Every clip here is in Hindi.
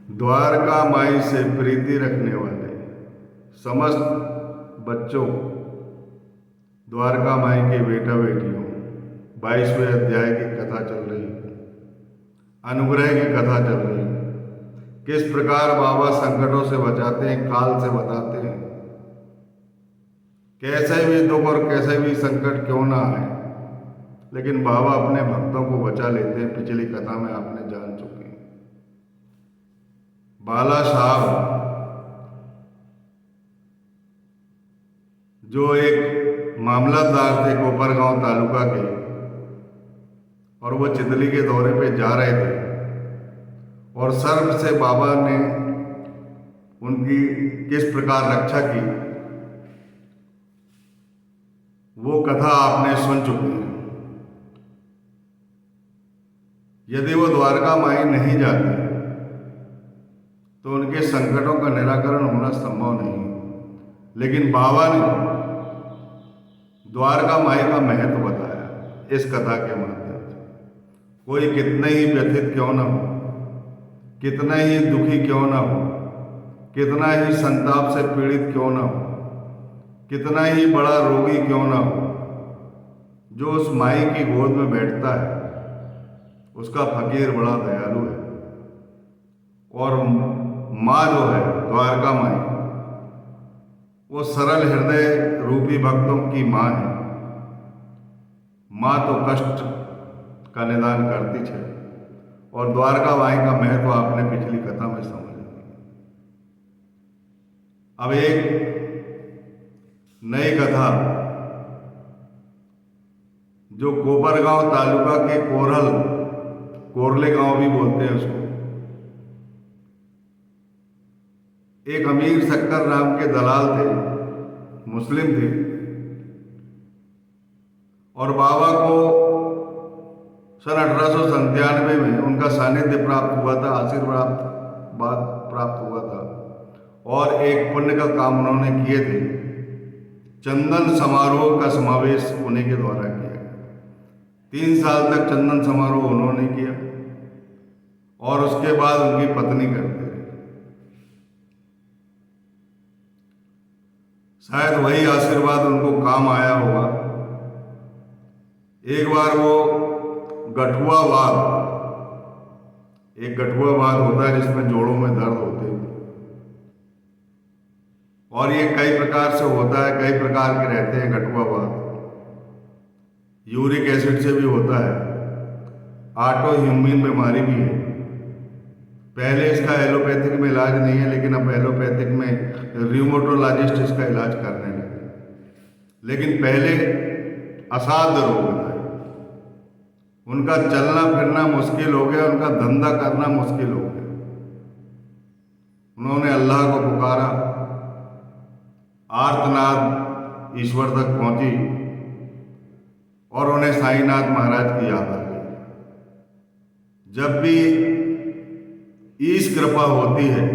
द्वारका माई से प्रीति रखने वाले समस्त बच्चों, द्वारका माई के बेटा बेटियों, 22वें अध्याय की कथा चल रही है, अनुग्रह की कथा चल रही है। किस प्रकार बाबा संकटों से बचाते हैं, काल से बताते हैं। कैसे भी दुख और कैसे भी संकट क्यों ना आए, लेकिन बाबा अपने भक्तों को बचा लेते हैं। पिछली कथा में आपने जान चुके हैं। बाला साहब जो एक मामलतदार थे कोपरगांव तालुका के, और वो चितली के दौरे पे जा रहे थे और सर्प से बाबा ने उनकी किस प्रकार रक्षा की, वो कथा आपने सुन चुके हैं। यदि वो द्वारका माई नहीं जाती तो उनके संकटों का निराकरण होना संभव नहीं है। लेकिन बाबा ने द्वारका माई का महत्व बताया इस कथा के माध्यम से। कोई कितने ही व्यथित क्यों ना हो, कितना ही दुखी क्यों ना हो, कितना ही संताप से पीड़ित क्यों ना हो, कितना ही बड़ा रोगी क्यों ना हो, जो उस माई की गोद में बैठता है उसका फकीर बड़ा दयालु है। और माँ जो है द्वारका माई, वो सरल हृदय रूपी भक्तों की माँ है। माँ तो कष्ट का निदान करती है, और द्वारका माई का महत्व आपने पिछली कथा में समझ लिया। अब एक नई कथा, जो कोपरगांव तालुका के कोरले गांव भी बोलते हैं उसको, एक अमीर शक्कर नाम के दलाल थे, मुस्लिम थे, और बाबा को सन 1897 में उनका सानिध्य प्राप्त हुआ था, आशीर्वाद प्राप्त हुआ था, और एक पुण्य का काम उन्होंने किए थे। चंदन समारोह का समावेश उन्हीं के द्वारा किया गया। 3 साल तक चंदन समारोह उन्होंने किया, और उसके बाद उनकी पत्नी करते रहे। शायद वही आशीर्वाद उनको काम आया होगा। एक बार वो एक गठुआवाद होता है जिसमें जोड़ों में दर्द होते हैं, और ये कई प्रकार से होता है, कई प्रकार के रहते हैं गठुआवाद। यूरिक एसिड से भी होता है, ऑटो इम्यून बीमारी भी है। पहले इसका एलोपैथिक में इलाज नहीं है, लेकिन अब एलोपैथिक में रियूमेटोलॉजिस्ट इसका इलाज करने लगे। लेकिन पहले असाध्य रोग था, उनका चलना फिरना मुश्किल हो गया, उनका धंधा करना मुश्किल हो गया। उन्होंने अल्लाह को पुकारा, आर्तनाद ईश्वर तक पहुंची, और उन्हें साईनाथ महाराज की याद आ गई। जब भी ईश कृपा होती है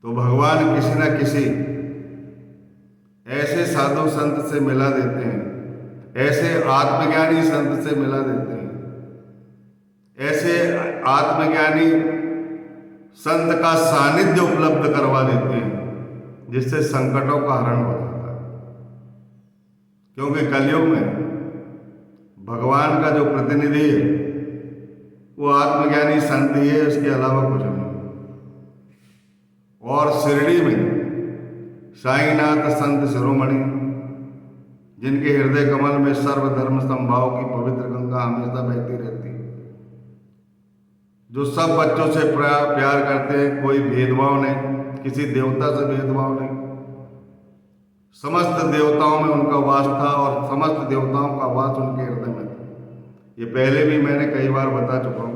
तो भगवान किसी न किसी ऐसे साधु संत से मिला देते हैं, ऐसे आत्मज्ञानी संत से मिला देते हैं, ऐसे आत्मज्ञानी संत का सानिध्य उपलब्ध करवा देते हैं, जिससे संकटों का हरण हो जाता है। क्योंकि कलयुग में भगवान का जो प्रतिनिधि है वो आत्मज्ञानी संत ही है, उसके अलावा कुछ नहीं। और शिरडी में साईनाथ संत शिरोमणि, जिनके हृदय कमल में सर्वधर्म समभाव की पवित्र गंगा हमेशा बहती रहती है, जो सब बच्चों से प्यार करते हैं, कोई भेदभाव नहीं, किसी देवता से भेदभाव नहीं। समस्त देवताओं में उनका वास था, और समस्त देवताओं का वास उनके हृदय में था। ये पहले भी मैंने कई बार बता चुका हूं।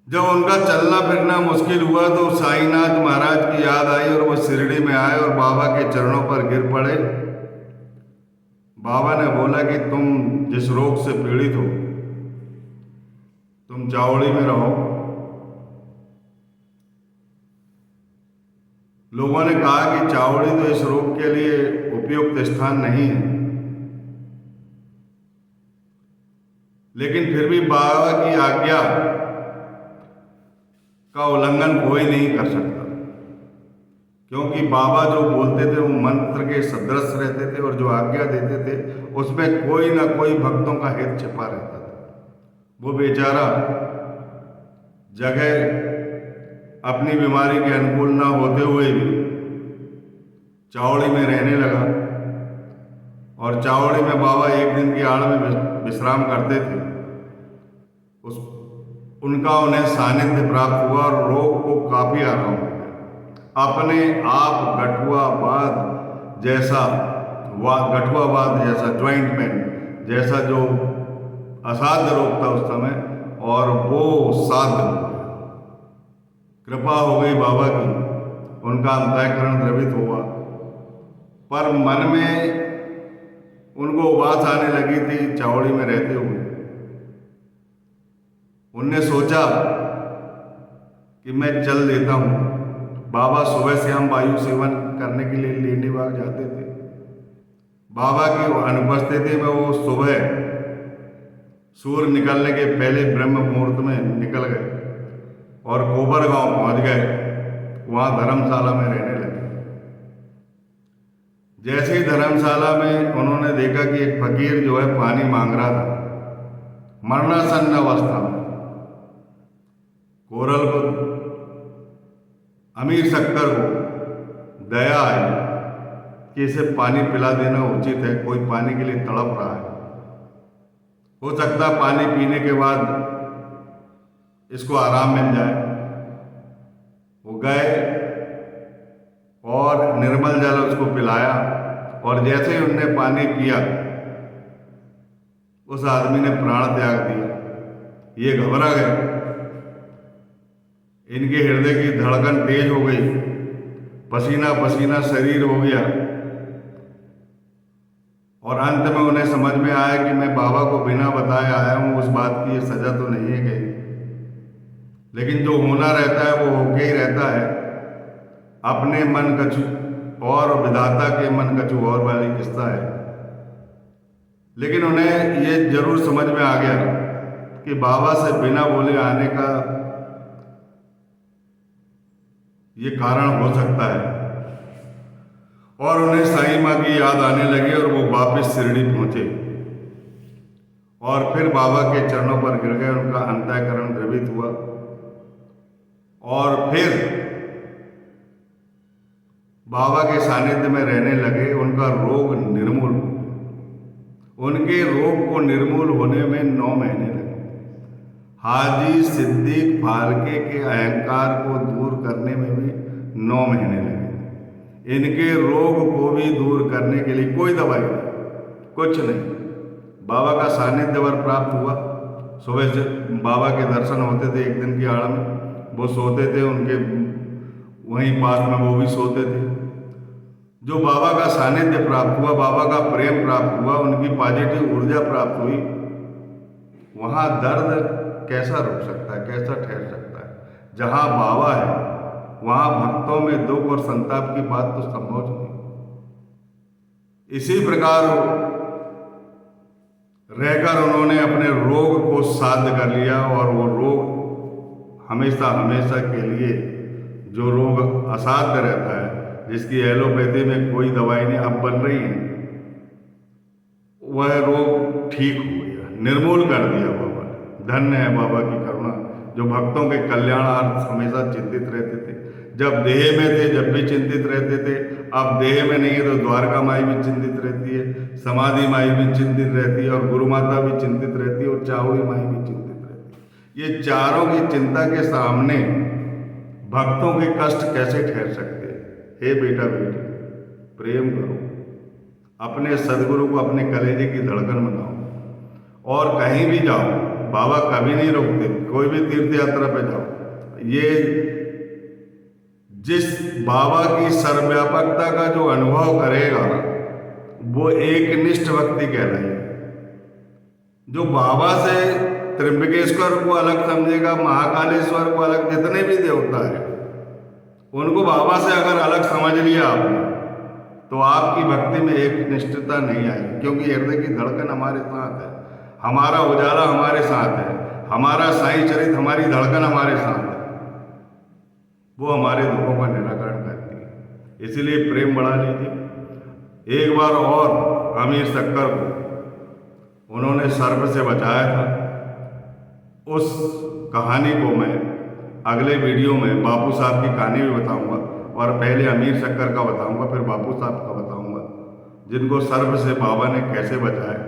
जब उनका चलना फिरना मुश्किल हुआ तो साईनाथ महाराज की याद आई, और वो शिरडी में आए और बाबा के चरणों पर गिर पड़े। बाबा ने बोला कि तुम जिस रोग से पीड़ित हो, तुम चावड़ी में रहो। लोगों ने कहा कि चावड़ी तो इस रोग के लिए उपयुक्त स्थान नहीं है, लेकिन फिर भी बाबा की आज्ञा का उल्लंघन कोई नहीं कर सकता, क्योंकि बाबा जो बोलते थे वो मंत्र के सदृश रहते थे और जो आज्ञा देते थे उसमें कोई ना कोई भक्तों का हित छिपा रहता था। वो बेचारा जगह अपनी बीमारी के अनुकूल ना होते हुए भी चावड़ी में रहने लगा, और चावड़ी में बाबा एक दिन की आड़ में विश्राम करते थे। उनका उन्हें सानिध्य प्राप्त हुआ और रोग को काफी आराम हो गया। अपने आप गठुआवाद जैसा ज्वाइंट पेन जैसा जो असाध्य रोग था उस समय, और वो साध्य हो गया। कृपा हो गई बाबा की, उनका अंतःकरण द्रवित हुआ, पर मन में उनको उबास आने लगी थी चावड़ी में रहते हुए। उनने सोचा कि मैं चल देता हूँ। बाबा सुबह से हम वायु सेवन करने के लिए लेडी बाग जाते थे। बाबा की अनुपस्थिति में वो सुबह सूर्य निकलने के पहले ब्रह्म मुहूर्त में निकल गए और गोबर गांव पहुंच गए। वहाँ धर्मशाला में रहने लगे। जैसे ही धर्मशाला में उन्होंने देखा कि एक फकीर जो है पानी मांग रहा था, मरणासन्न अवस्था में। कोरल को, अमीर शक्कर को दया आई कि इसे पानी पिला देना उचित है, कोई पानी के लिए तड़प रहा है, हो सकता है पानी पीने के बाद इसको आराम मिल जाए। वो गए और निर्मल जल उसको पिलाया, और जैसे ही उनने पानी पिया उस आदमी ने प्राण त्याग दिया। ये घबरा गए, इनके हृदय की धड़कन तेज हो गई, पसीना पसीना शरीर हो गया, और अंत में उन्हें समझ में आया कि मैं बाबा को बिना बताए आया हूं, उस बात की ये सजा तो नहीं है गई, लेकिन जो होना रहता है वो होके ही रहता है। अपने मन कछु और विधाता के मन कछु और वाली किस्सा है। लेकिन उन्हें ये जरूर समझ में आ गया कि बाबा से बिना बोले आने का ये कारण हो सकता है, और उन्हें साईं माँ की याद आने लगी और वो वापस शिरडी पहुंचे और फिर बाबा के चरणों पर गिर गए। उनका अंतःकरण द्रवित हुआ और फिर बाबा के सानिध्य में रहने लगे। उनका रोग निर्मूल हो गया। उनके रोग को निर्मूल होने में 9 महीने लगे। हाजी सिद्दीक फाल्के के अहंकार को दूर करने में भी 9 महीने लगे। इनके रोग को भी दूर करने के लिए कोई दवाई नहीं, कुछ नहीं, बाबा का सानिध्य वर प्राप्त हुआ। सुबह से बाबा के दर्शन होते थे। एक दिन की आड़ में वो सोते थे, उनके वहीं पास में वो भी सोते थे। जो बाबा का सानिध्य प्राप्त हुआ, बाबा का प्रेम प्राप्त हुआ, उनकी पॉजिटिव ऊर्जा प्राप्त हुई, वहाँ दर्द कैसा रुक सकता है, कैसा ठहर सकता है। जहाँ बाबा है वहाँ भक्तों में दुख और संताप की बात तो संभव नहीं। इसी प्रकार रहकर उन्होंने अपने रोग को साध्य कर लिया, और वो रोग हमेशा हमेशा के लिए, जो रोग असाध्य रहता है, जिसकी एलोपैथी में कोई दवाई नहीं अब बन रही है, वह रोग ठीक हो गया, निर्मूल कर दिया बाबा ने। धन्य है बाबा की करुणा, जो भक्तों के कल्याणार्थ हमेशा चिंतित रहते थे। जब देह में थे जब भी चिंतित रहते थे, अब देह में नहीं है तो द्वारका माई भी चिंतित रहती है, समाधि माई भी चिंतित रहती है, और गुरु माता भी चिंतित रहती है, और चावड़ी माई भी चिंतित रहती है। ये चारों की चिंता के सामने भक्तों के कष्ट कैसे ठहर सकते हैं। हे बेटा बेटी, प्रेम करो, अपने सदगुरु को अपने कलेजे की धड़कन बनाओ, और कहीं भी जाओ, बाबा कभी नहीं रोकते। कोई भी तीर्थ यात्रा पे जाओ, ये जिस बाबा की सर्वव्यापकता का जो अनुभव करेगा वो एक निष्ठ भक्ति कहलाएगी। जो बाबा से त्र्यंबकेश्वर को अलग समझेगा, महाकालेश्वर को अलग, जितने भी देवता है उनको बाबा से अगर अलग समझ लिया आपने, तो आपकी भक्ति में एक निष्ठता नहीं आएगी, क्योंकि हृदय की धड़कन हमारे साथ है, हमारा उजाला हमारे साथ है, हमारा साईं चरित, हमारी धड़कन हमारे साथ है। वो हमारे दुखों का निराकरण करती है। इसीलिए प्रेम बढ़ा लीजिए। एक बार और अमीर शक्कर को उन्होंने सर्प से बचाया था। उस कहानी को मैं अगले वीडियो में बापू साहब की कहानी भी बताऊंगा, और पहले अमीर शक्कर का बताऊंगा, फिर बापू साहब का बताऊंगा, जिनको सर्प से बाबा ने कैसे बचाया।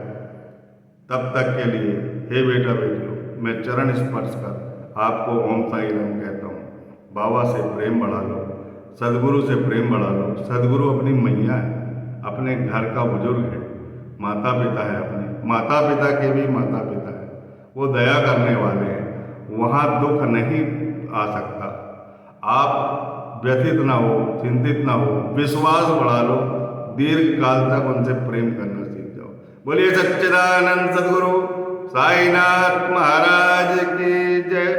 तब तक के लिए हे बेटा बेटियों, मैं चरण स्पर्श कर आपको ओम साई राम कहता हूँ। बाबा से प्रेम बढ़ा लो, सदगुरु से प्रेम बढ़ा लो। सदगुरु अपनी मैया है, अपने घर का बुजुर्ग है, माता पिता है, अपने माता पिता के भी माता पिता है, वो दया करने वाले हैं। वहाँ दुख नहीं आ सकता। आप व्यथित ना हो, चिंतित ना हो, विश्वास बढ़ा लो, दीर्घ काल तक उनसे प्रेम करना सीख जाओ। बोलिए सच्चिदानंद सदगुरु साईनाथ महाराज की जय।